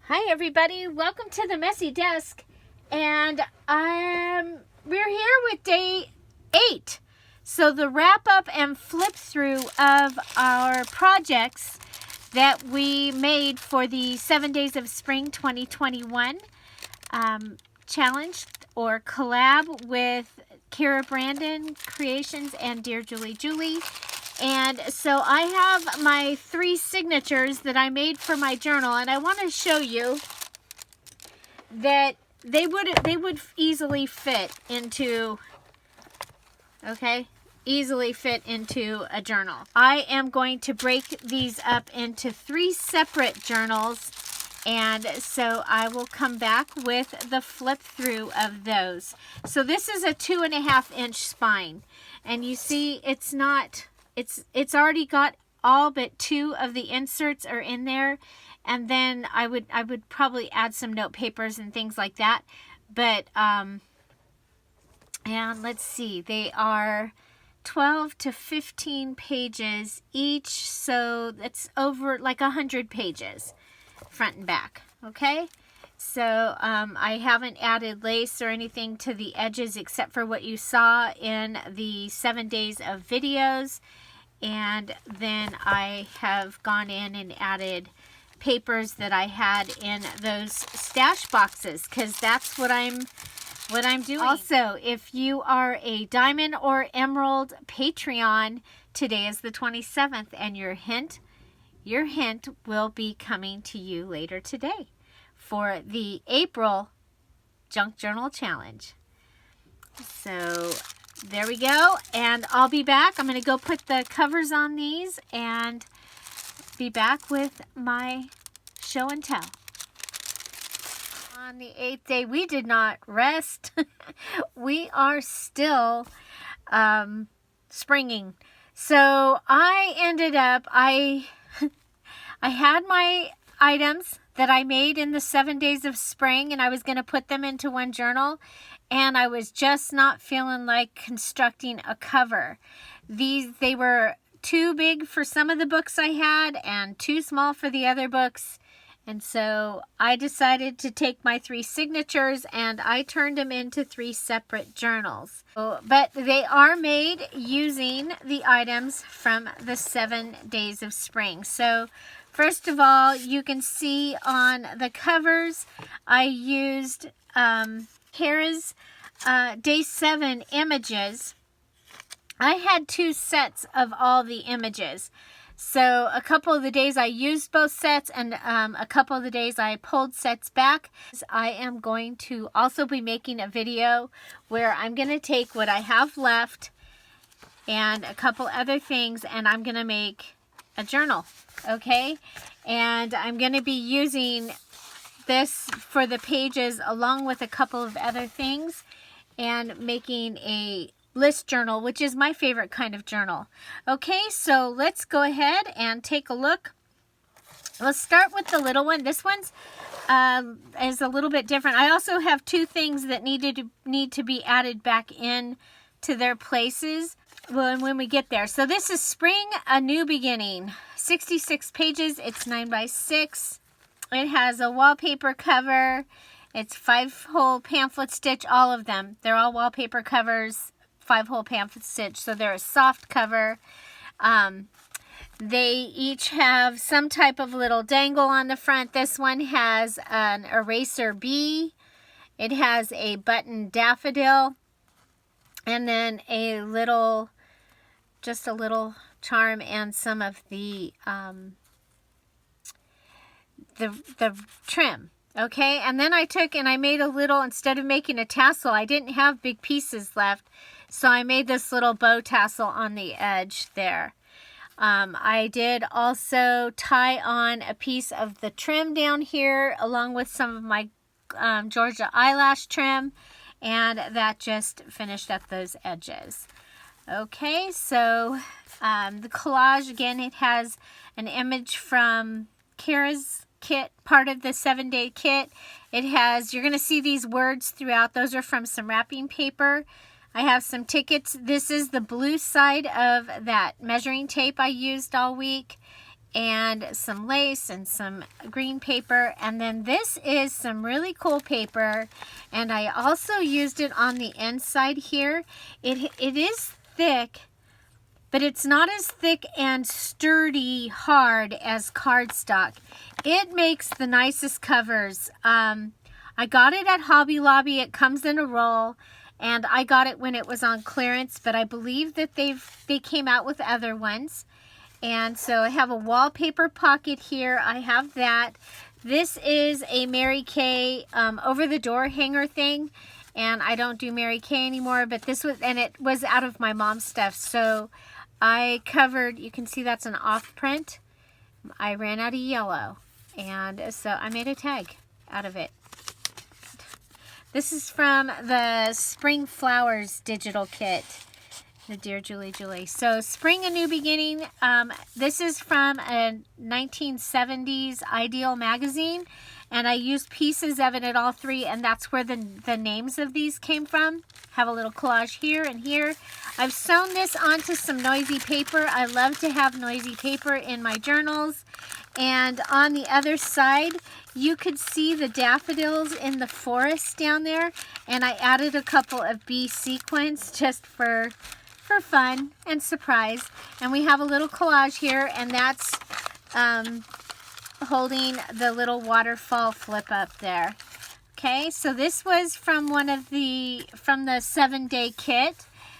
Hi everybody, welcome to the Messy Desk, and we're here with day 8. So the wrap up and flip through of our projects that we made for the 7 Days of Spring 2021 challenge or collab with Cara Brandon Creations and Dearjuliejulie. And so I have my 3 signatures that I made for my journal, and I want to show you that they would easily fit into, easily fit into a journal. I am going to break these up into 3 separate journals, and so I will come back with the flip through of those. So this is a 2.5-inch spine, and you see it's not... It's already got all but 2 of the inserts are in there, and then I would probably add some note papers and things like that. But and let's see, they are 12 to 15 pages each, so it's over like 100 pages front and back. Okay, so I haven't added lace or anything to the edges except for what you saw in the 7 days of videos. And then I have gone in and added papers that I had in those stash boxes, because that's what I'm doing. Also, if you are a Diamond or Emerald Patreon, today is the 27th, and your hint will be coming to you later today for the April Junk Journal Challenge. So there we go, and I'll be back. I'm going to go put the covers on these and be back with my show and tell. On the 8th day, we did not rest. We are still springing. So I ended up, I had my items that I made in the 7 days of spring, and I was going to put them into one journal, and I was just not feeling like constructing a cover. They were too big for some of the books I had and too small for the other books, and so I decided to take my 3 signatures and I turned them into 3 separate journals. But they are made using the items from the 7 days of spring. So first of all, you can see on the covers, I used Cara's Day 7 images. I had 2 sets of all the images. So a couple of the days I used both sets, and a couple of the days I pulled sets back. I am going to also be making a video where I'm going to take what I have left and a couple other things, and I'm going to make a journal. Okay, and I'm going to be using this for the pages along with a couple of other things and making a list journal, which is my favorite kind of journal. Okay, so let's go ahead and take a look. Let's start with the little one. This one's is a little bit different. I also have 2 things that need to be added back in to their places when we get there. So this is Spring, A New Beginning. 66 pages. It's 9 by 6. It has a wallpaper cover. It's 5-hole pamphlet stitch, all of them. They're all wallpaper covers, 5-hole pamphlet stitch, so they're a soft cover. They each have some type of little dangle on the front. This one has an eraser bee. It has a button daffodil. And then a little, just a little charm and some of the trim. Okay, and then I took and I made a little, instead of making a tassel, I didn't have big pieces left, so I made this little bow tassel on the edge there. I did also tie on a piece of the trim down here along with some of my Georgia eyelash trim, and that just finished up those edges. Okay, so the collage, again, it has an image from Cara's kit, part of the 7-day kit. It has, you're going to see these words throughout. Those are from some wrapping paper. I have some tickets. This is the blue side of that measuring tape I used all week. and some lace and some green paper. And then this is some really cool paper, and I also used it on the inside here. It is thick, but it's not as thick and sturdy hard as cardstock. It makes the nicest covers. I got it at Hobby Lobby. It comes in a roll, and I got it when it was on clearance, but I believe that they came out with other ones. And so I have a wallpaper pocket here. I have that. This is a Mary Kay over the door hanger thing, and I don't do Mary Kay anymore, but this was, and it was out of my mom's stuff, so I covered, you can see that's an off print. I ran out of yellow, and so I made a tag out of it. This is from the Spring Flowers digital kit, the Dearjuliejulie. So Spring A New Beginning. This is from a 1970s Ideal magazine, and I used pieces of it at all three, and that's where the names of these came from. Have a little collage here and here. I've sewn this onto some noisy paper. I love to have noisy paper in my journals. And on the other side, you could see the daffodils in the forest down there, and I added a couple of bee sequins just for fun and surprise. And we have a little collage here, and that's holding the little waterfall flip up there. Okay, so this was from from the 7-day kit,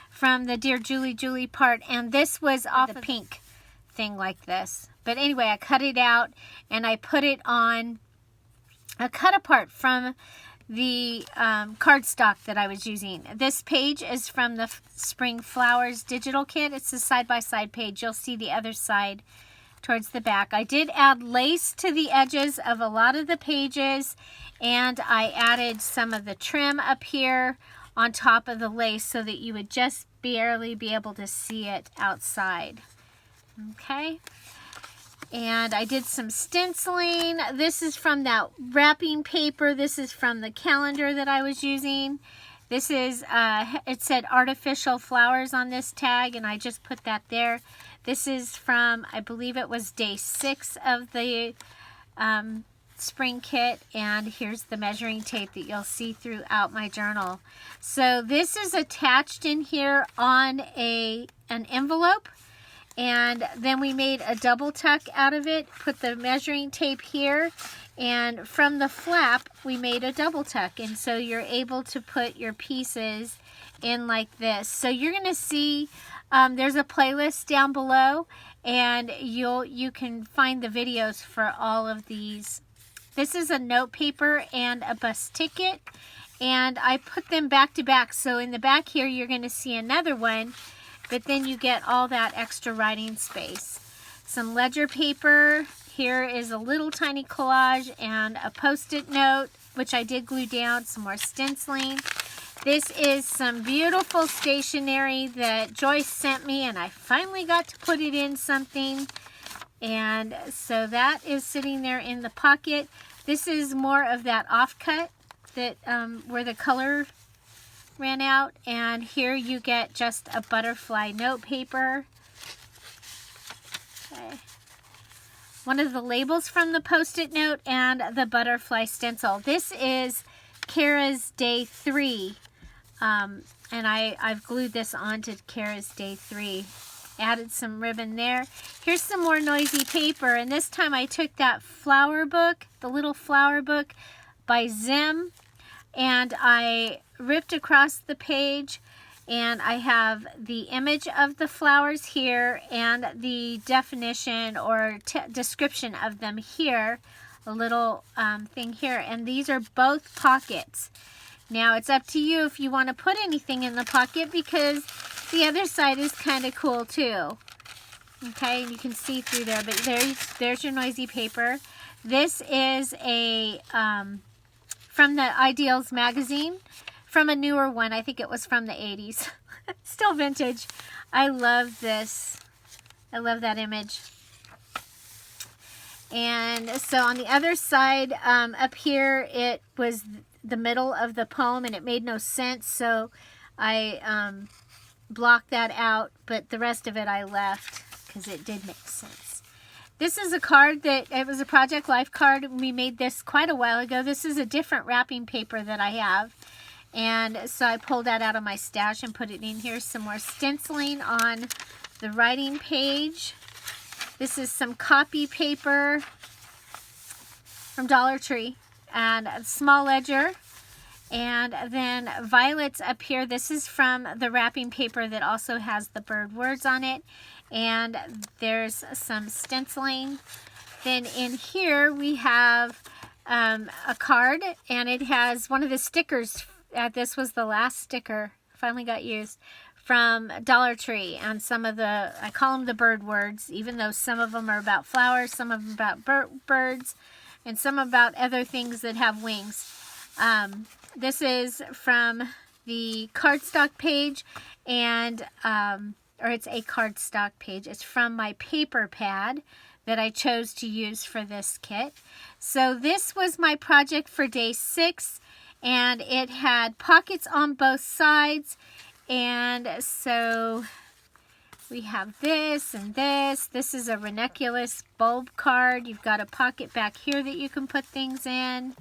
from the Dearjuliejulie part, and this was off the pink thing like this. But anyway, I cut it out and I put it on a cut apart from the cardstock that I was using. This page is from the Spring Flowers digital kit. It's a side-by-side page. You'll see the other side towards the back. I did add lace to the edges of a lot of the pages, and I added some of the trim up here on top of the lace so that you would just barely be able to see it outside. Okay. And I did some stenciling. This is from that wrapping paper. This is from the calendar that I was using. This is, it said artificial flowers on this tag, and I just put that there. This is from, I believe it was day 6 of the spring kit, and here's the measuring tape that you'll see throughout my journal. So this is attached in here on an envelope. And then we made a double tuck out of it, put the measuring tape here, and from the flap we made a double tuck, and so you're able to put your pieces in like this. So you're going to see there's a playlist down below, and you can find the videos for all of these. This is a note paper and a bus ticket, and I put them back to back. So in the back here you're going to see another one, but then you get all that extra writing space. Some ledger paper. Here is a little tiny collage and a post-it note, which I did glue down. Some more stenciling. This is some beautiful stationery that Joyce sent me, and I finally got to put it in something. And so that is sitting there in the pocket. This is more of that offcut that where the color ran out, and here you get just a butterfly note paper. Okay. One of the labels from the post-it note and the butterfly stencil. This is Cara's day 3, and I've glued this onto Cara's day 3. Added some ribbon there. Here's some more noisy paper, and this time I took that flower book, the little flower book by Zim, and I ripped across the page, and I have the image of the flowers here and the definition or description of them here, a little thing here, and these are both pockets. Now it's up to you if you want to put anything in the pocket, because the other side is kind of cool too. Okay, and you can see through there, but there's your noisy paper. This is a from the Ideals magazine, from a newer one. I think it was from the 80s. Still vintage. I love this. I love that image. And so on the other side, up here, it was the middle of the poem, and it made no sense, so I blocked that out, but the rest of it I left because it did make sense. This is a card that, it was a Project Life card. We made this quite a while ago. This is a different wrapping paper that I have. And so I pulled that out of my stash and put it in here. Some more stenciling on the writing page. This is some copy paper from Dollar Tree and a small ledger. And then violets up here. This is from the wrapping paper that also has the bird words on it. And there's some stenciling. Then in here we have a card, and it has one of the stickers. This was the last sticker, finally got used, from Dollar Tree. And some of the, I call them the bird words, even though some of them are about flowers, some of them about birds, and some about other things that have wings. This is from the cardstock page, and or it's a cardstock page. It's from my paper pad that I chose to use for this kit. So this was my project for day 6, and it had pockets on both sides. And so we have this and this. This is a ranunculus bulb card. You've got a pocket back here that you can put things in.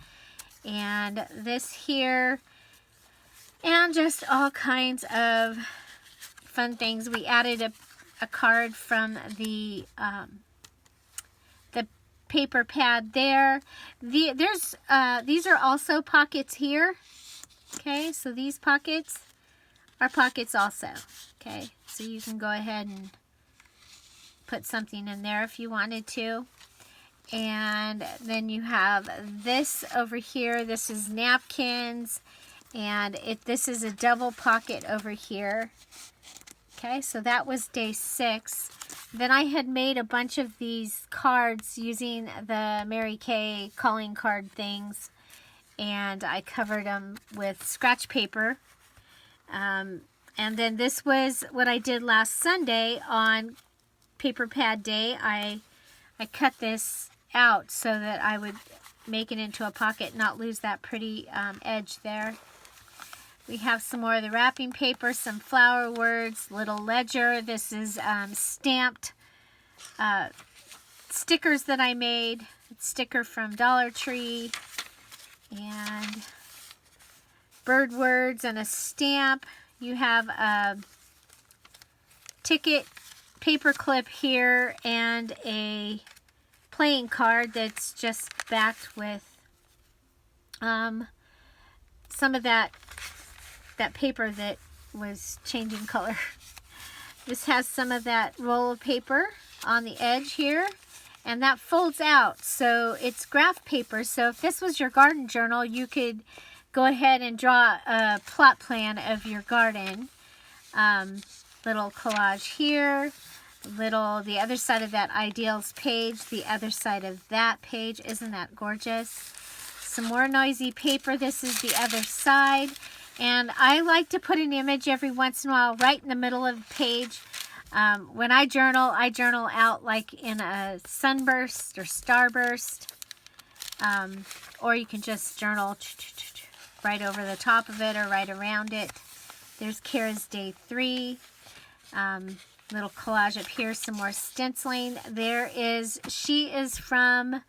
And this here. And just all kinds of fun things. We added a card from the paper pad there. These are also pockets here. Okay, so these pockets are pockets also. Okay, so you can go ahead and put something in there if you wanted to. And then you have this over here. This is napkins, and this is a double pocket over here. Okay, so that was day 6. Then I had made a bunch of these cards using the Mary Kay calling card things, and I covered them with scratch paper. And then this was what I did last Sunday on paper pad day. I cut this out so that I would make it into a pocket, not lose that pretty edge there. We have some more of the wrapping paper, some flower words, little ledger. This is stamped stickers that I made. It's sticker from Dollar Tree. And bird words and a stamp. You have a ticket paper clip here and a playing card that's just backed with some of that paper that was changing color. This has some of that roll of paper on the edge here, and that folds out, so it's graph paper. So if this was your garden journal, you could go ahead and draw a plot plan of your garden. Little collage here, the other side of that ideals page, the other side of that page. Isn't that gorgeous? Some more noisy paper. This is the other side. And I like to put an image every once in a while right in the middle of the page. When I journal out like in a sunburst or starburst. Or you can just journal right over the top of it or right around it. There's Cara's day 3. Little collage up here, some more stenciling. She is from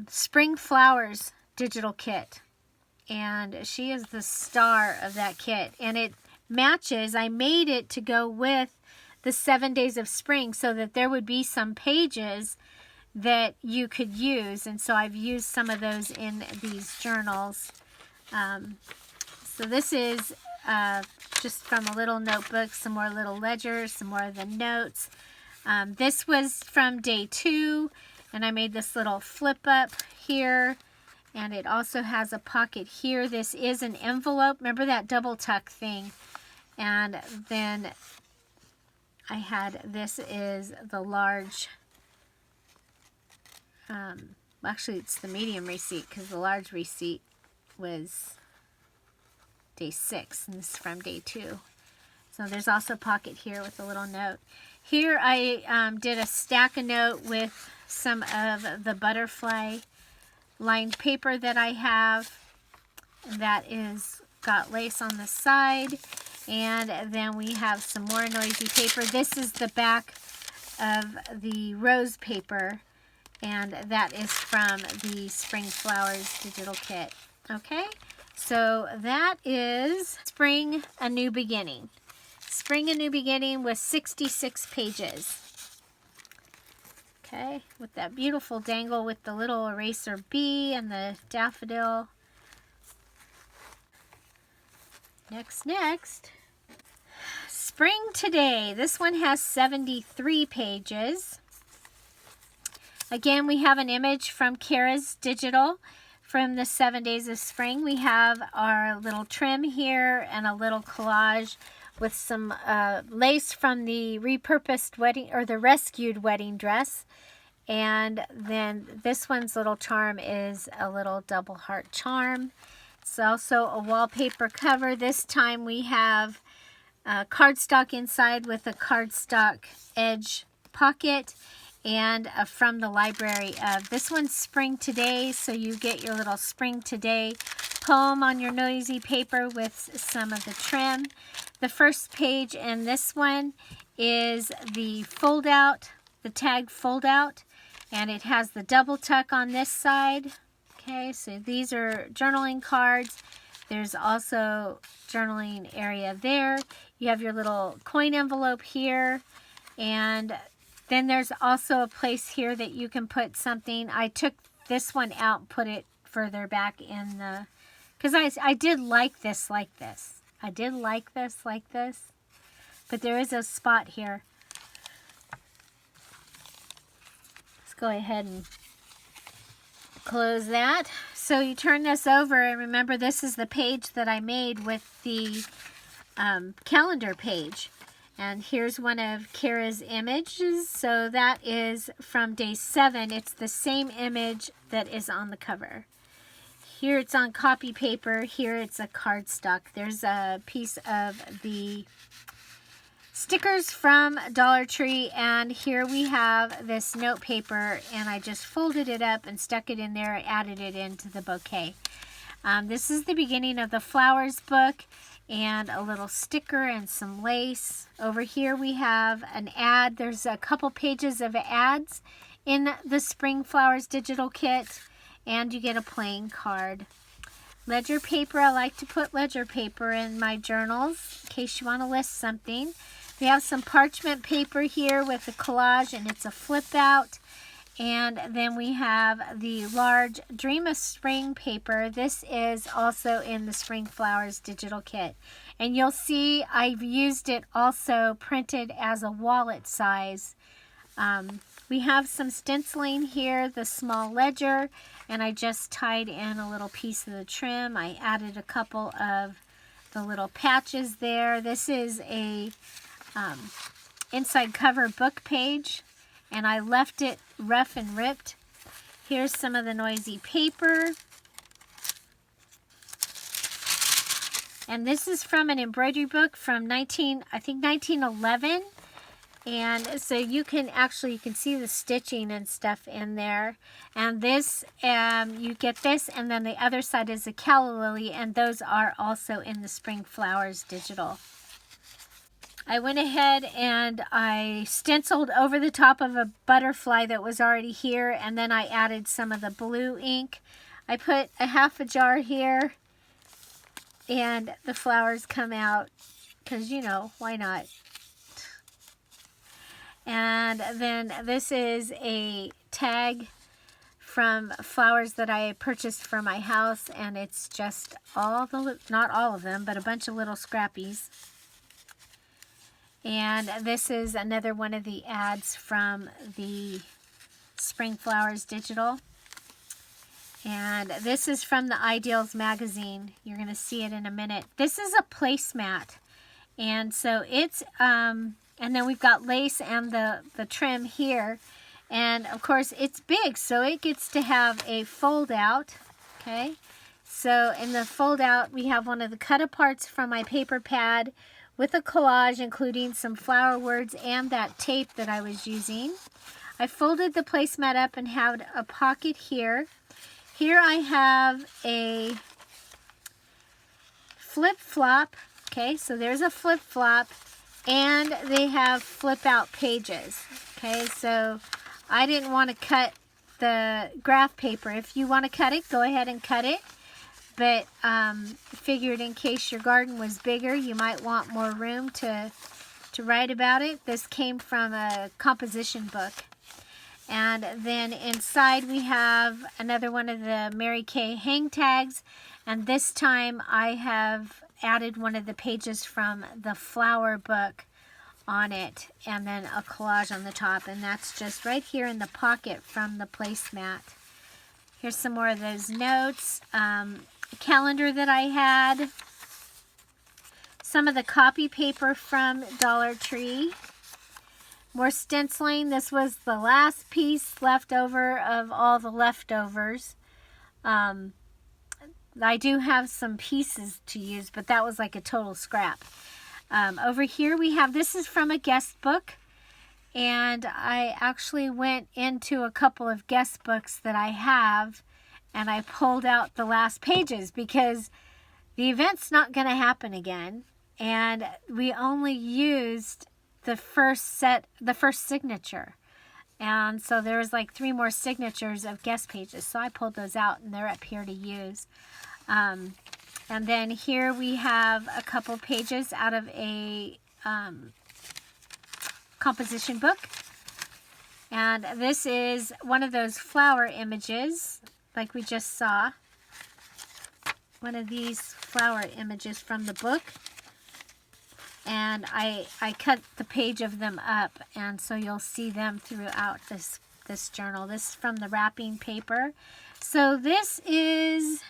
Spring Flowers digital kit. And she is the star of that kit. And it matches, I made it to go with the 7 days of spring so that there would be some pages that you could use. And so I've used some of those in these journals. So this is just from a little notebook, some more little ledgers, some more of the notes. This was from day 2, and I made this little flip up here, and it also has a pocket here. This is an envelope. Remember that double tuck thing? And then I had, this is the large, actually it's the medium receipt because the large receipt was day 6, and this is from day 2. So there's also a pocket here with a little note. Here I did a stack of note with some of the butterfly lined paper that I have. That is got lace on the side. And then we have some more noisy paper. This is the back of the rose paper, and that is from the Spring Flowers digital kit. Okay, so that is Spring A New Beginning. Spring A New Beginning with 66 pages. Okay, with that beautiful dangle with the little eraser bee and the daffodil. Next. Spring Today. This one has 73 pages. Again, we have an image from Cara's Digital from the 7 Days of Spring. We have our little trim here and a little collage with some lace from the repurposed wedding, or the rescued wedding dress. And then this one's little charm is a little double heart charm. It's also a wallpaper cover. This time we have cardstock inside with a cardstock edge pocket, and from the library of this one's Spring Today, so you get your little Spring Today poem on your noisy paper with some of the trim. The first page in this one is the fold out, the tag fold out, and it has the double tuck on this side. Okay, so these are journaling cards. There's also journaling area there. You have your little coin envelope here, and then there's also a place here that you can put something. I took this one out and put it further back in the, because I did like this like this. I did like this like this, but there is a spot here. Let's go ahead and close that. So you turn this over, and remember this is the page that I made with the calendar page. And here's one of Cara's images. So that is from day 7. It's the same image that is on the cover. Here it's on copy paper. Here it's a cardstock. There's a piece of the stickers from Dollar Tree, and here we have this note paper, and I just folded it up and stuck it in there and added it into the bouquet. This is the beginning of the flowers book, and a little sticker and some lace. Over here we have an ad. There's a couple pages of ads in the Spring Flowers digital kit, and you get a playing card. Ledger paper. I like to put ledger paper in my journals in case you want to list something. We have some parchment paper here with a collage, and it's a flip out. And then we have the large Dream of Spring paper. This is also in the Spring Flowers digital kit. And you'll see I've used it also printed as a wallet size. We have some stenciling here, the small ledger, and I just tied in a little piece of the trim. I added a couple of the little patches there. This is a inside cover book page, and I left it rough and ripped. Here's some of the noisy paper. And this is from an embroidery book from 1911. And so you can see the stitching and stuff in there. And this, you get this, and then the other side is a calla lily, and those are also in the Spring Flowers digital. I went ahead and I stenciled over the top of a butterfly that was already here, and then I added some of the blue ink. I put a half a jar here, and the flowers come out because, you know, why not? And then this is a tag from flowers that I purchased for my house, and it's just not all of them, but a bunch of little scrappies. And this is another one of the ads from the Spring Flowers digital. And this is from the Ideals magazine. You're going to see it in a minute. This is a placemat. And so it's, and then we've got lace and the trim here. And of course it's big, so it gets to have a fold out. Okay. So in the fold out, we have one of the cut aparts from my paper pad with a collage, including some flower words and that tape that I was using. I folded the placemat up and had a pocket here. Here I have a flip-flop. Okay, so there's a flip-flop. and they have flip out pages. Okay, so I didn't want to cut the graph paper. If you want to cut it, go ahead and cut it. But figured in case your garden was bigger, you might want more room to write about it. This came from a composition book. And then inside we have another one of the Mary Kay hang tags. And this time I have added one of the pages from the flower book on it, and then a collage on the top, and that's just right here in the pocket from the placemat. Here's some more of those notes, calendar that I had, some of the copy paper from Dollar Tree, more stenciling. This was the last piece left over of all the leftovers. I do have some pieces to use, but that was like a total scrap. Over here we have, this is from a guest book, and I actually went into a couple of guest books that I have, and I pulled out the last pages because the event's not going to happen again, and we only used the first signature, and so there was like 3 more signatures of guest pages, so I pulled those out, and they're up here to use. And then here we have a couple pages out of a composition book. And this is one of those flower images, like we just saw. One of these flower images from the book. And I cut the page of them up, and so you'll see them throughout this journal. This is from the wrapping paper. So this is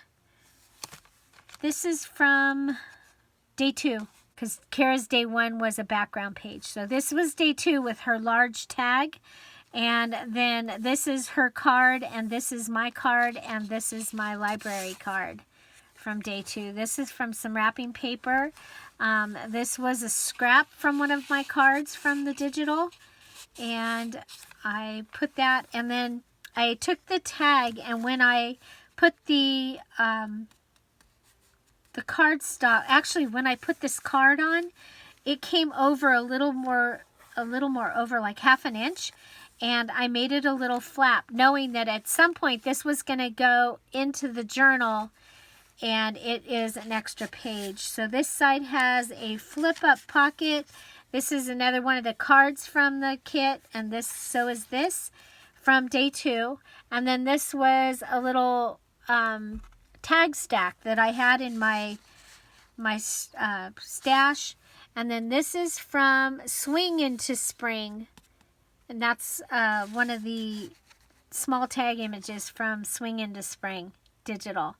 from day 2, because Cara's day 1 was a background page. So this was day 2 with her large tag, and then this is her card, and this is my card, and this is my library card from day 2. This is from some wrapping paper. This was a scrap from one of my cards from the digital, and I put that, and then I took the tag, and when I put the cardstock, actually when I put this card on, it came over a little more over, like 1/2 inch, and I made it a little flap, knowing that at some point this was going to go into the journal, and it is an extra page. So this side has a flip up pocket. This is another one of the cards from the kit, and so is this from day 2. And then this was a little tag stack that I had in my stash, and then this is from Swing Into Spring, and that's one of the small tag images from Swing Into Spring digital.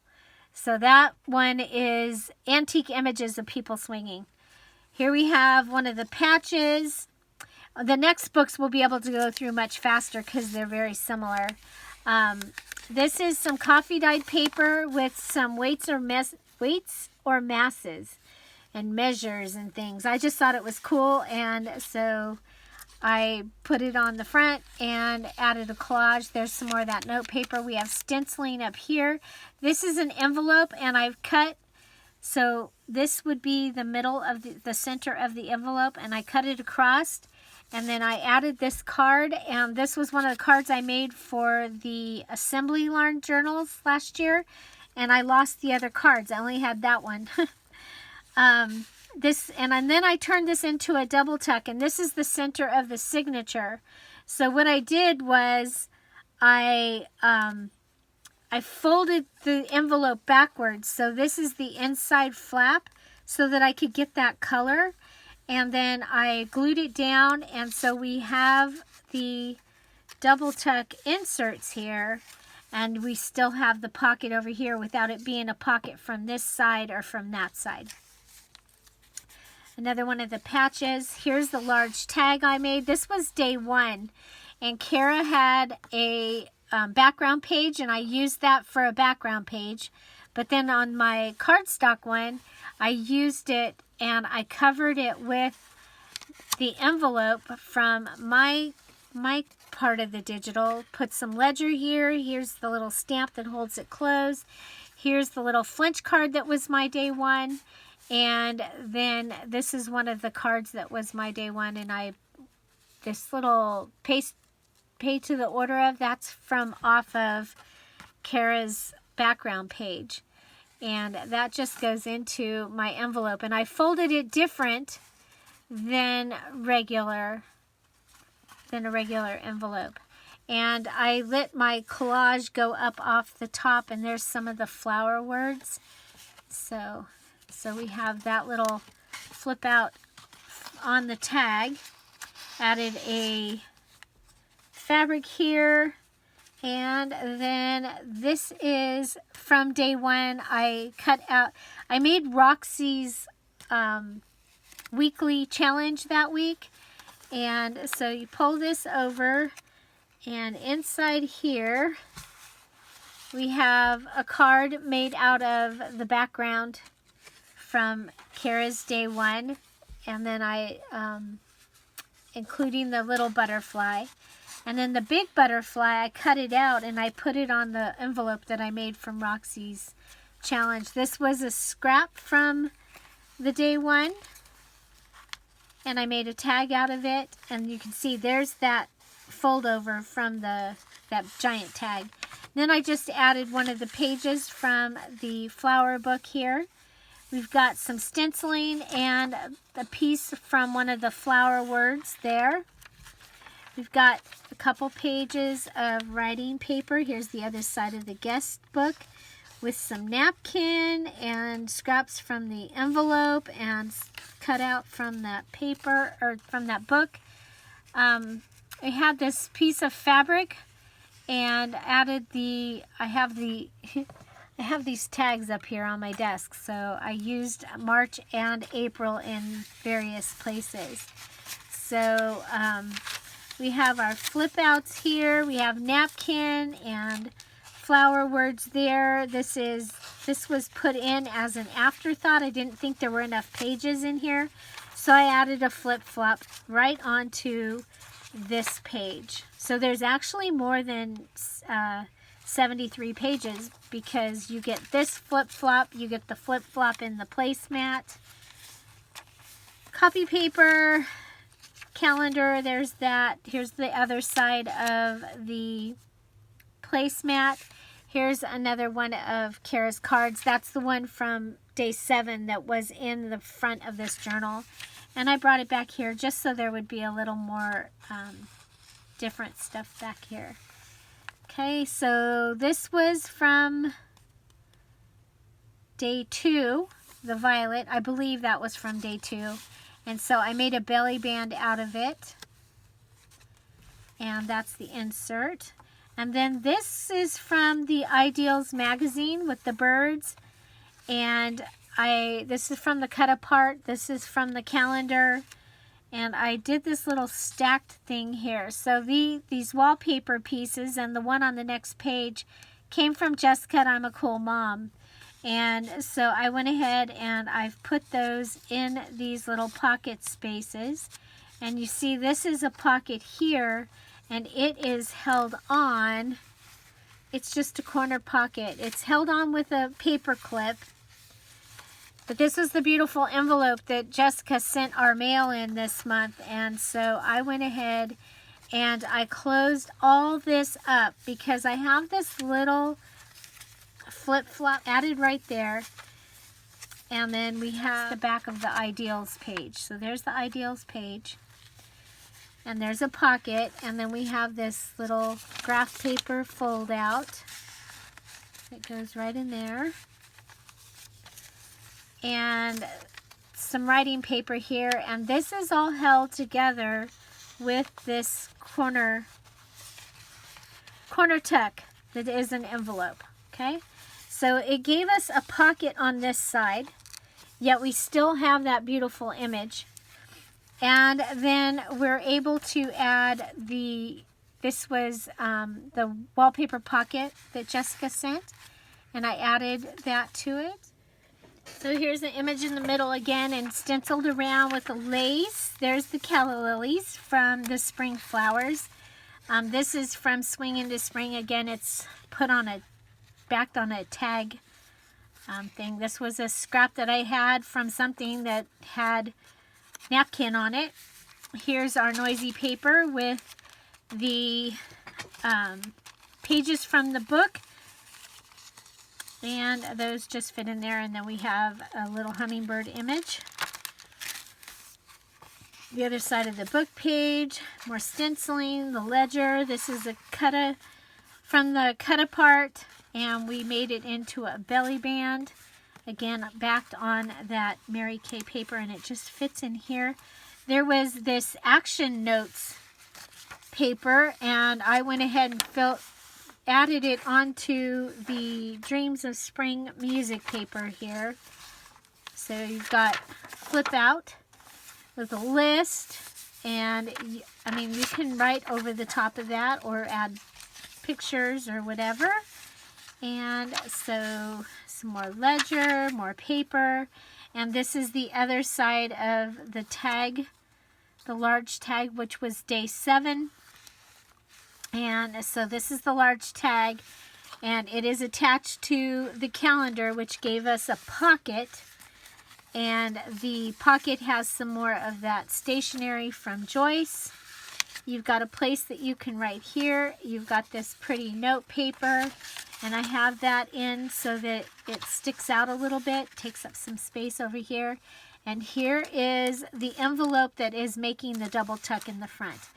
So that one is antique images of people swinging. Here we have one of the patches. The next books we'll be able to go through much faster because they're very similar. This is some coffee dyed paper with some weights or masses and measures and things. I just thought it was cool, and so I put it on the front and added a collage. There's some more of that note paper. We have stenciling up here. This is an envelope, and I've cut, so this would be the middle of the center of the envelope, and I cut it across. And then I added this card, and this was one of the cards I made for the assembly line journals last year, and I lost the other cards. I only had that one. And then I turned this into a double tuck, and this is the center of the signature. So what I did was I folded the envelope backwards, so this is the inside flap, so that I could get that color. And then I glued it down, and so we have the double tuck inserts here, and we still have the pocket over here without it being a pocket from this side or from that side. Another one of the patches. Here's the large tag I made. This was day 1, and Cara had a background page, and I used that for a background page. But then on my cardstock one, I used it and I covered it with the envelope from my part of the digital. Put some ledger here. Here's the little stamp that holds it closed. Here's the little flinch card that was my day 1. And then this is one of the cards that was my day one, and this little pay to the order of, that's from off of Cara's background page. And that just goes into my envelope. And I folded it different than a regular envelope. And I let my collage go up off the top, and there's some of the flower words. So we have that little flip out on the tag. Added a fabric here. And then this is from day one. I made Roxy's weekly challenge that week. And so you pull this over, and inside here we have a card made out of the background from Cara's day one. And then including the little butterfly. And then the big butterfly, I cut it out and I put it on the envelope that I made from Roxy's challenge. This was a scrap from the day one, and I made a tag out of it. And you can see there's that fold over from that giant tag. Then I just added one of the pages from the flower book here. We've got some stenciling and a piece from one of the flower words there. We've got a couple pages of writing paper. Here's the other side of the guest book with some napkin and scraps from the envelope and cut out from that paper, or from that book. I had this piece of fabric and added I have these tags up here on my desk, so I used March and April in various places. So we have our flip outs here. We have napkin and flower words there. This was put in as an afterthought. I didn't think there were enough pages in here, so I added a flip flop right onto this page. So there's actually more than 73 pages, because you get this flip flop, you get the flip flop in the placemat, copy paper, calendar, there's that. Here's the other side of the placemat. Here's another one of Cara's cards. That's the one from day 7 that was in the front of this journal. And I brought it back here just so there would be a little more different stuff back here. Okay, so this was from day 2, the violet. I believe that was from day 2. And so I made a belly band out of it. And that's the insert. And then this is from the Ideals magazine with the birds. And this is from the cut apart. This is from the calendar. And I did this little stacked thing here. So these wallpaper pieces and the one on the next page came from Jessica at I'm a Cool Mom. And so I went ahead and I've put those in these little pocket spaces. And you see this is a pocket here, and it is held on. It's just a corner pocket. It's held on with a paper clip. But this was the beautiful envelope that Jessica sent our mail in this month. And so I went ahead and I closed all this up because I have this little flip-flop added right there. And then we have the back of the Ideals page. So there's the Ideals page. And there's a pocket. And then we have this little graph paper fold out. It goes right in there. And some writing paper here. And this is all held together with this corner tuck that is an envelope. Okay? So it gave us a pocket on this side, yet we still have that beautiful image. And then we're able to add this was the wallpaper pocket that Jessica sent, and I added that to it. So here's the image in the middle again, and stenciled around with the lace. There's the calla lilies from the spring flowers. This is from Swing into Spring. Again, it's put on backed on a tag thing. This was a scrap that I had from something that had napkin on it. Here's our noisy paper with the pages from the book, and those just fit in there. And then we have a little hummingbird image. The other side of the book page, more stenciling, the ledger. This is a from the cut apart, and we made it into a belly band. Again, backed on that Mary Kay paper, and it just fits in here. There was this Action Notes paper, and I went ahead and added it onto the Dreams of Spring music paper here. So you've got flip out with a list, and I mean, you can write over the top of that or add pictures or whatever. And so some more ledger, more paper, and this is the other side of the tag, the large tag, which was day 7. And so this is the large tag, and it is attached to the calendar, which gave us a pocket. And the pocket has some more of that stationery from Joyce. You've got a place that you can write here. You've got this pretty note paper, and I have that in so that it sticks out a little bit, takes up some space over here. And here is the envelope that is making the double tuck in the front.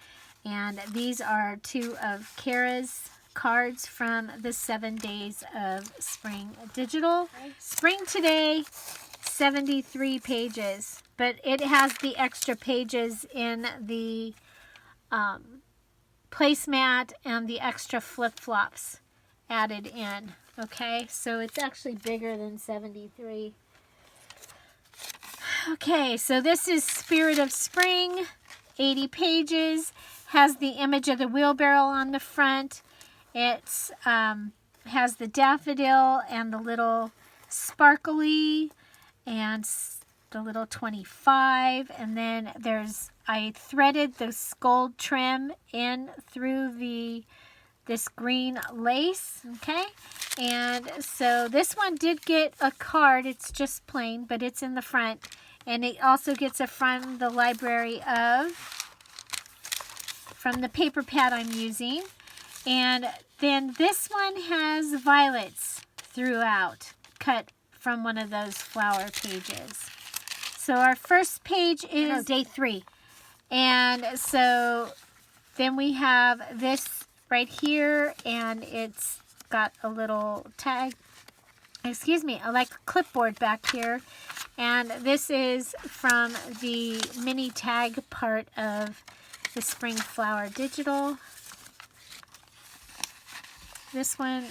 And these are 2 of Cara's cards from the 7 Days of Spring Digital. Spring Today, 73 pages, but it has the extra pages in the placemat and the extra flip-flops added in. Okay, so it's actually bigger than 73. Okay, so this is Spirit of Spring, 80 pages, has the image of the wheelbarrow on the front. It's has the daffodil and the little sparkly and the little 25, and then I threaded this gold trim in through this green lace. Okay, and so this one did get a card. It's just plain, but it's in the front, and it also gets a from the library from the paper pad I'm using. And then this one has violets throughout, cut from one of those flower pages. So our first page is day 3. And so then we have this right here, and it's got a little tag, like a clipboard back here. And this is from the mini tag part of the Spring Flower Digital. This one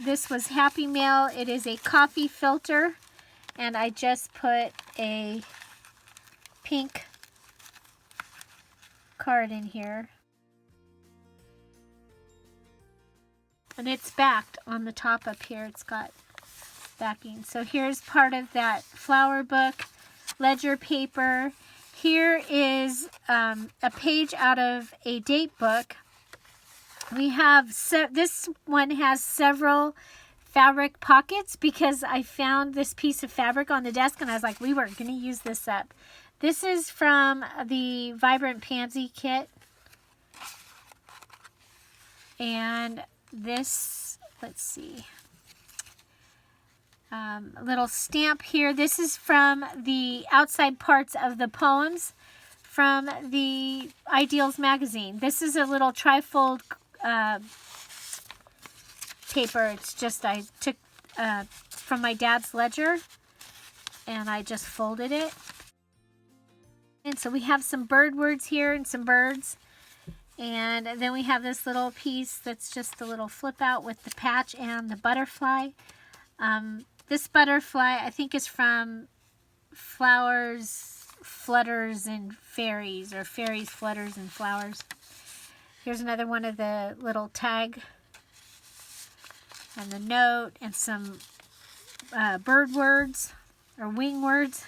this was Happy Mail. It is a coffee filter, and I just put a pink card in here. And it's backed on the top up here. It's got backing. So here's part of that flower book, ledger paper. Here is a page out of a date book. We have, this one has several fabric pockets because I found this piece of fabric on the desk, and I was like, we were going to use this up. This is from the Vibrant Pansy kit. And this, let's see, a little stamp here. This is from the outside parts of the poems from the Ideals magazine. This is a little trifold paper. It's just, I took from my dad's ledger, and I just folded it. And so we have some bird words here and some birds. And then we have this little piece that's just a little flip out with the patch and the butterfly. This butterfly, I think, is from Flowers, Flutters, and Fairies, or Fairies, Flutters, and Flowers. Here's another one of the little tag and the note and some bird words or wing words.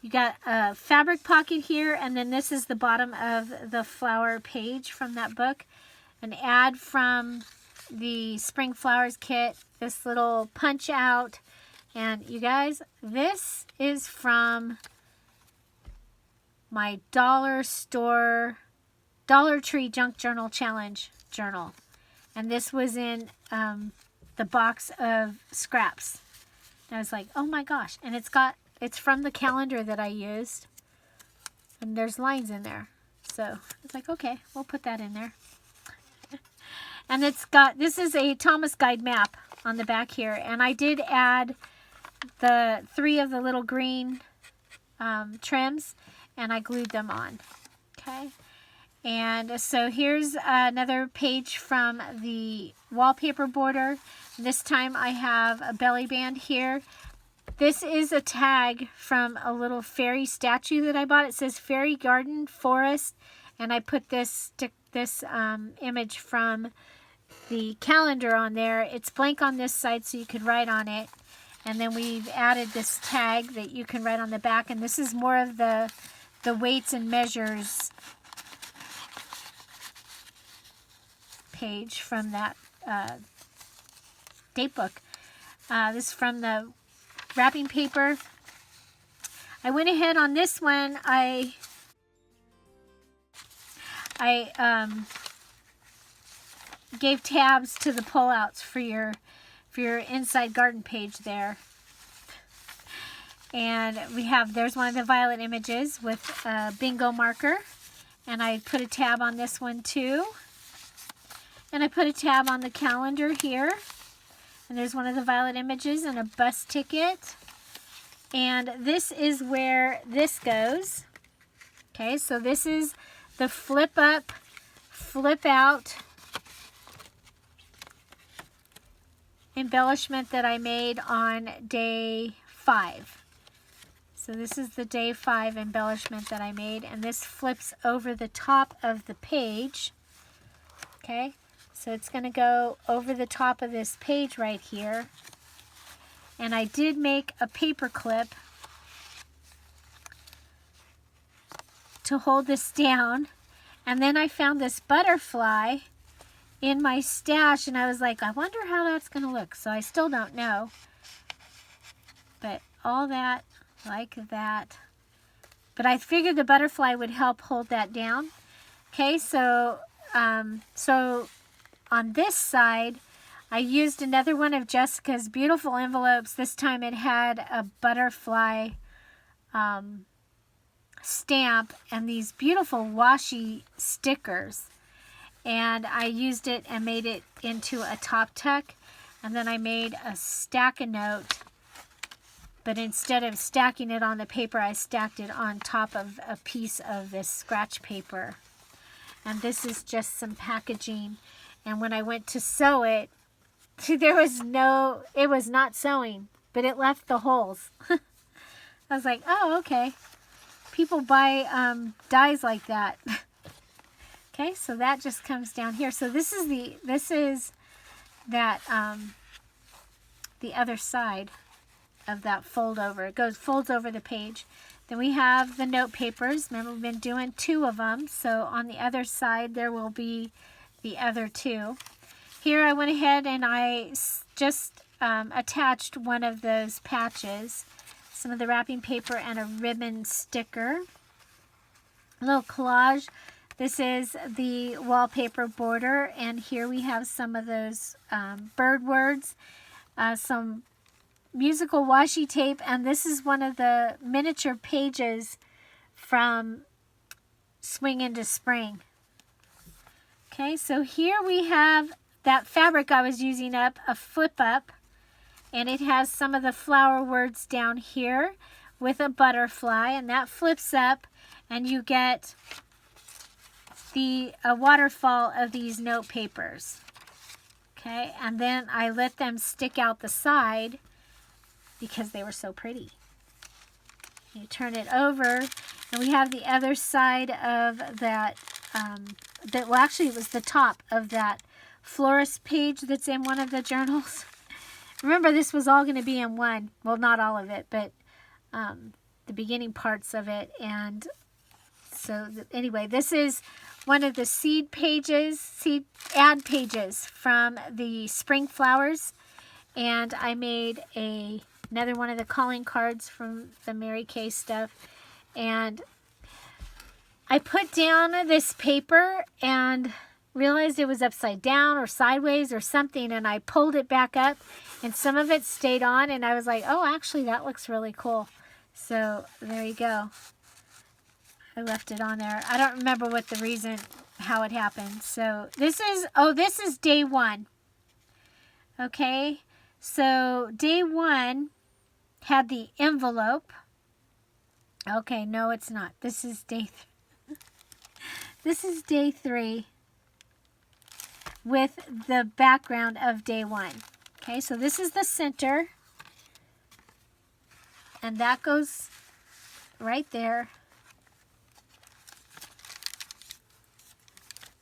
You got a fabric pocket here, and then this is the bottom of the flower page from that book. An ad from the Spring Flowers kit, this little punch out. And you guys, this is from my Dollar Tree Junk Journal Challenge journal. And this was in the box of scraps. And I was like, oh my gosh. And it's from the calendar that I used. And there's lines in there. So it's like, okay, we'll put that in there. And this is a Thomas Guide map on the back here. And I did add the 3 of the little green trims, and I glued them on. Okay. And so here's another page from the wallpaper border. This time I have a belly band here. This is a tag from a little fairy statue that I bought. It says Fairy Garden Forest, and I put this image from the calendar on there. It's blank on this side, so you could write on it. And then we've added this tag that you can write on the back, and this is more of the weights and measures page from that date book. This is from the wrapping paper. I went ahead on this one. I gave tabs to the pullouts for your inside garden page there. And there's one of the violet images with a bingo marker. And I put a tab on this one too. And I put a tab on the calendar here. And there's one of the violet images and a bus ticket. And this is where this goes. Okay, so this is the flip up, flip out embellishment that I made on day 5. So this is the day 5 embellishment that I made, and this flips over the top of the page. Okay, so it's going to go over the top of this page right here. And I did make a paper clip to hold this down. And then I found this butterfly in my stash, and I was like, I wonder how that's going to look. So I still don't know. But all that, like that. But I figured the butterfly would help hold that down. Okay, so on this side, I used another one of Jessica's beautiful envelopes. This time it had a butterfly stamp and these beautiful washi stickers. And I used it and made it into a top tuck. And then I made a stack-a-note. But instead of stacking it on the paper, I stacked it on top of a piece of this scratch paper. And this is just some packaging. And when I went to sew it, it was not sewing, but it left the holes. I was like, oh, okay. People buy dies like that. Okay, so that just comes down here. So this is the other side of that fold over. It folds over the page. Then we have the note papers. Remember, we've been doing 2 of them. So on the other side, there will be the other 2. Here I went ahead and I just attached one of those patches, some of the wrapping paper and a ribbon sticker. A little collage. This is the wallpaper border, and here we have some of those bird words, some musical washi tape, and this is one of the miniature pages from Swing into Spring. Okay, so here we have that fabric I was using up, a flip up, and it has some of the flower words down here with a butterfly, and that flips up, and you get a waterfall of these note papers. Okay, and then I let them stick out the side because they were so pretty. You turn it over, and we have the other side of that, well, actually it was the top of that florist page that's in one of the journals. Remember, this was all going to be in one. Well, not all of it, but the beginning parts of it. And So anyway, this is one of the seed ad pages from the spring flowers. And I made another one of the calling cards from the Mary Kay stuff. And I put down this paper and realized it was upside down or sideways or something, and I pulled it back up and some of it stayed on, and I was like, oh, actually that looks really cool. So there you go. I left it on there. I don't remember what the reason, how it happened. So this is day 1. Okay, so day 1 had the envelope. Okay, no, it's not. This is day 3. This is day 3 with the background of day 1. Okay, so this is the center. And that goes right there.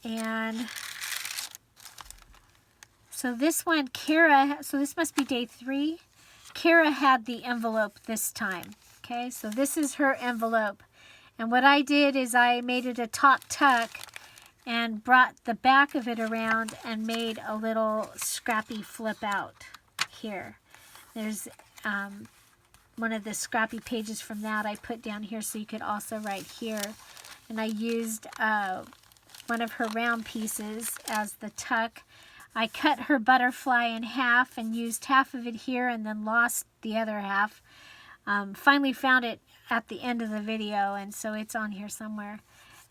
And so this one, Cara, so this must be day 3. Cara had the envelope this time. Okay, so this is her envelope. And what I did is I made it a top tuck and brought the back of it around and made a little scrappy flip out here. There's one of the scrappy pages from that I put down here so you could also write here. And I used one of her round pieces as the tuck. I cut her butterfly in half and used half of it here and then lost the other half. Finally found it at the end of the video, and so it's on here somewhere.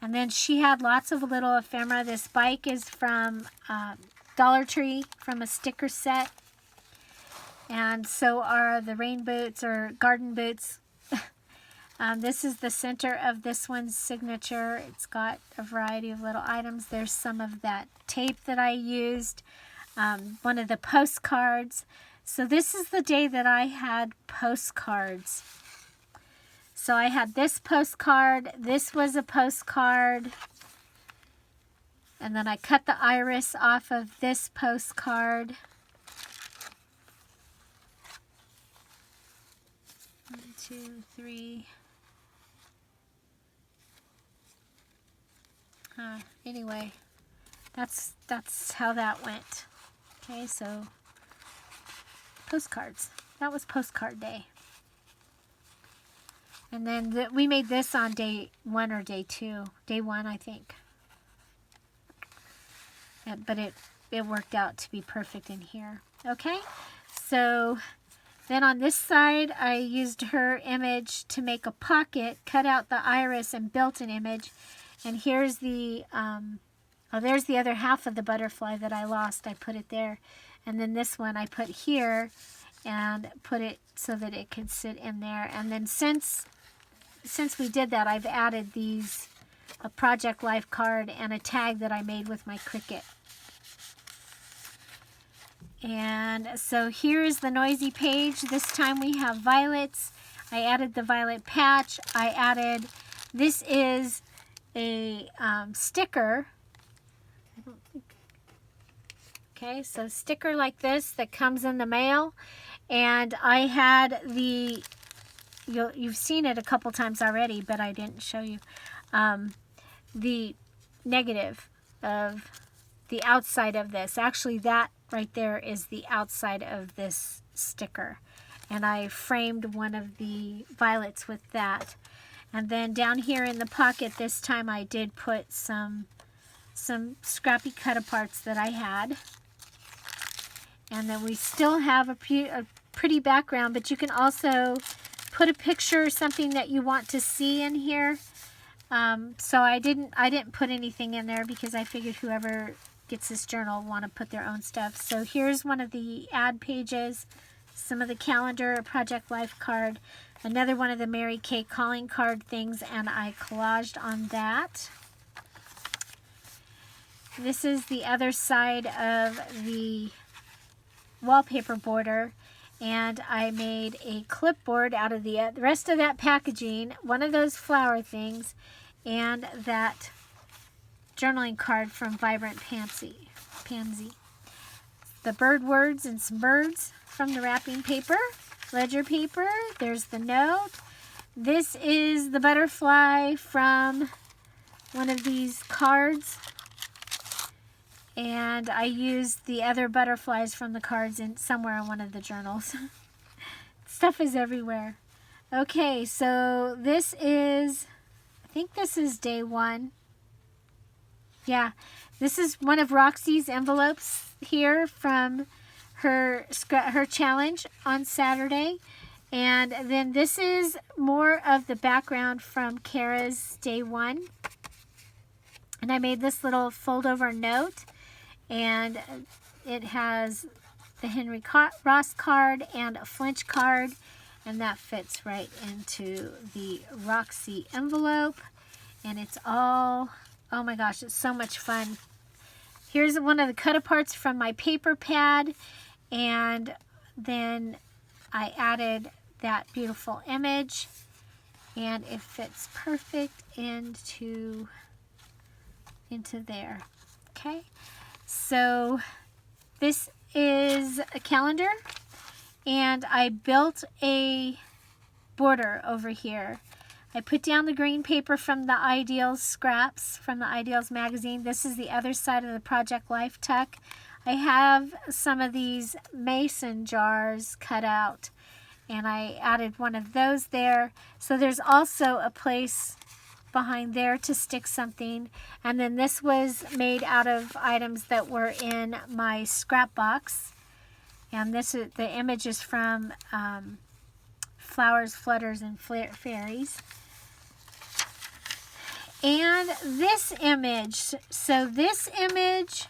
And then she had lots of little ephemera. This bike is from Dollar Tree, from a sticker set. And so are the rain boots or garden boots. This is the center of this one's signature. It's got a variety of little items. There's some of that tape that I used. One of the postcards. So this is the day that I had postcards. So I had this postcard. This was a postcard. And then I cut the iris off of this postcard. 1, 2, 3. Anyway, that's how that went. Okay, so postcards. That was postcard day. And then we made this on day 1 or day 2. Day 1, I think. But it worked out to be perfect in here. Okay, so then on this side, I used her image to make a pocket, cut out the iris and built an image. And here's the, there's the other half of the butterfly that I lost. I put it there. And then this one I put here and put it so that it could sit in there. And then since we did that, I've added these, a Project Life card and a tag that I made with my Cricut. And so here is the noisy page. This time we have violets. I added the violet patch. I added, this is a sticker. Okay, so sticker like this that comes in the mail. And I had the, you've seen it a couple times already, but I didn't show you. The negative of the outside of this. Actually, that right there is the outside of this sticker. And I framed one of the violets with that. And then down here in the pocket, this time I did put some scrappy cut-aparts that I had. And then we still have a pretty background, but you can also put a picture or something that you want to see in here. So I didn't put anything in there because I figured whoever gets this journal will want to put their own stuff. So here's one of the ad pages, some of the calendar, a Project Life card, another one of the Mary Kay calling card things, and I collaged on that. This is the other side of the wallpaper border, and I made a clipboard out of the rest of that packaging, one of those flower things, and that journaling card from Vibrant Pansy. The bird words and some birds from the wrapping paper, ledger paper. There's the note. This is the butterfly from one of these cards, and I used the other butterflies from the cards in somewhere in one of the journals. Stuff is everywhere. Okay, so this is, I think this is day 1. Yeah, this is one of Roxy's envelopes here from her challenge on Saturday. And then this is more of the background from Cara's day 1. And I made this little fold over note, and it has the Henry Ross card and a Flinch card, and that fits right into the Roxy envelope. And it's all, oh my gosh, it's so much fun. Here's one of the cut aparts from my paper pad, and then I added that beautiful image, and it fits perfect into there. Okay, so this is a calendar, and I built a border over here. I put down the green paper from the Ideals scraps from the Ideals magazine. This is the other side of the Project Life tuck. I have some of these mason jars cut out, and I added one of those there. So there's also a place behind there to stick something. And then this was made out of items that were in my scrap box. And this is, the image is from Flowers, Flutters, and Fairies. And this image, so this image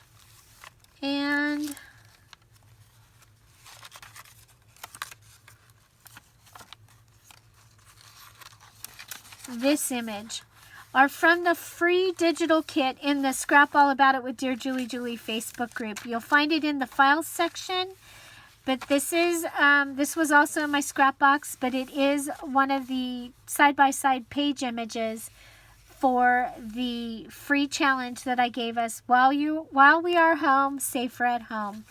and this image are from the free digital kit in the Scrap All About It with Dearjuliejulie Facebook group. You'll find it in the files section, but this is this was also in my scrap box, but it is one of the side-by-side page images for the free challenge that I gave us while we are home, safer at home.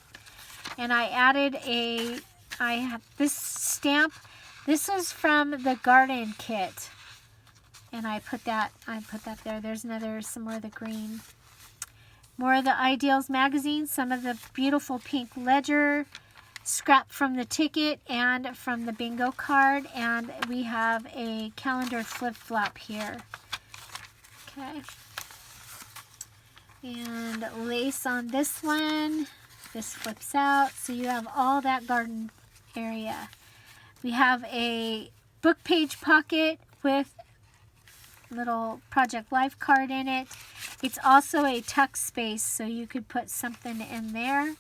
And I added I have this stamp. This is from the garden kit. And I put that there. There's some more of the green. More of the Ideals magazine, some of the beautiful pink ledger, scrap from the ticket and from the bingo card. And we have a calendar flip-flop here. Okay. And lace on this one. This flips out, so you have all that garden area. We have a book page pocket with little Project Life card in it. It's also a tuck space, so you could put something in there.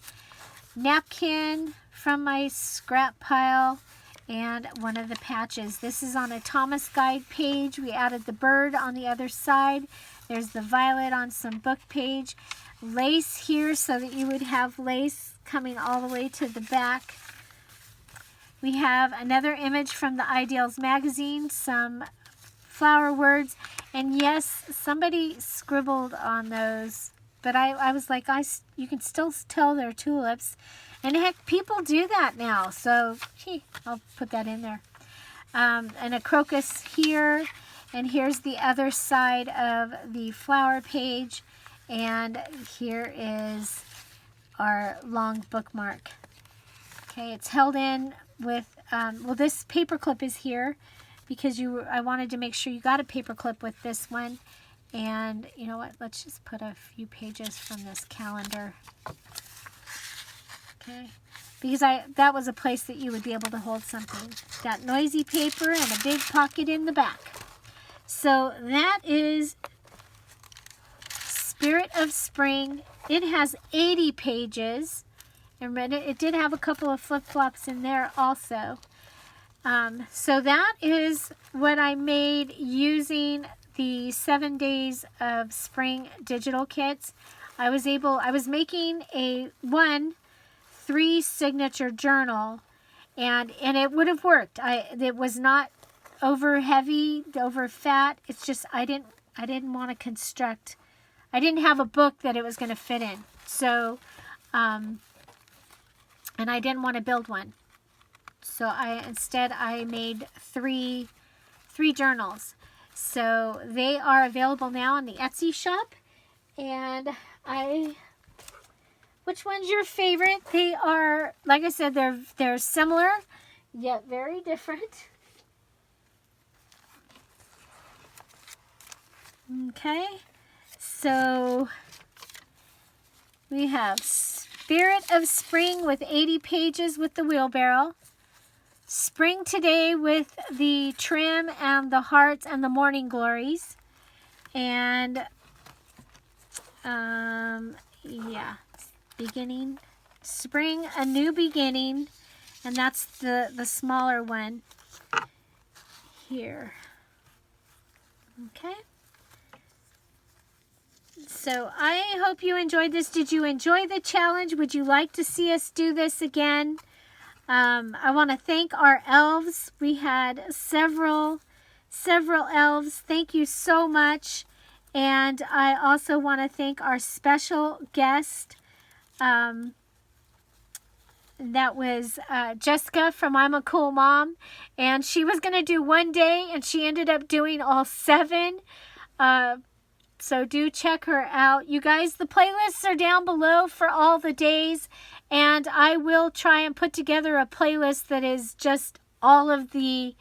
Napkin from my scrap pile, and one of the patches. This is on a Thomas Guide page. We added the bird on the other side. There's the violet on some book page. Lace here so that you would have lace coming all the way to the back. We have another image from the Ideals magazine, some flower words, and yes, somebody scribbled on those, but I was like, you can still tell they're tulips, and heck, people do that now, so I'll put that in there. And a crocus here, and here's the other side of the flower page, and here is our long bookmark. Okay, it's held in with, well, this paper clip is here because I wanted to make sure you got a paper clip with this one. And you know what, let's just put a few pages from this calendar. Okay, because that was a place that you would be able to hold something. Got noisy paper and a big pocket in the back. So that is Spirit of Spring. It has 80 pages. And it did have a couple of flip-flops in there also. So that is what I made using the 7 Days of Spring digital kits. I was making a 3 signature journal, and it would have worked. It was not over heavy, over fat. It's just I didn't want to construct. I didn't have a book that it was going to fit in. So and I didn't want to build one. So instead I made three journals. So they are available now on the Etsy shop. And which one's your favorite? They are, like I said, they're similar, yet very different. Okay, so we have Spirit of Spring with 80 pages with the wheelbarrow. Spring Today with the trim and the hearts and the morning glories. And, yeah, beginning. Spring, a new beginning. And that's the smaller one here. Okay. So I hope you enjoyed this. Did you enjoy the challenge? Would you like to see us do this again? I want to thank our elves. We had several elves. Thank you so much. And I also want to thank our special guest. That was Jessica from I'm a Cool Mom. And she was going to do one day, and she ended up doing all 7. So do check her out. You guys, the playlists are down below for all the days. And I will try and put together a playlist that is just all of it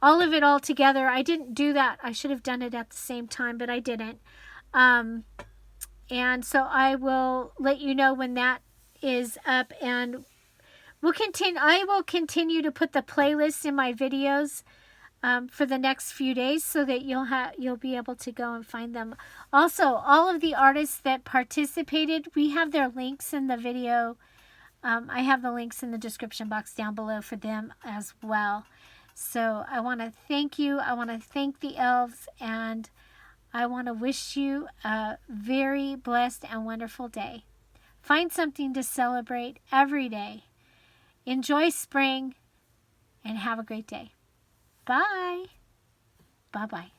all together. I didn't do that. I should have done it at the same time, but I didn't. And so I will let you know when that is up, and I will continue to put the playlists in my videos for the next few days, so that you'll be able to go and find them. Also, all of the artists that participated, we have their links in the video. I have the links in the description box down below for them as well. So I want to thank you. I want to thank the elves, and I want to wish you a very blessed and wonderful day. Find something to celebrate every day. Enjoy spring, and have a great day. Bye. Bye-bye.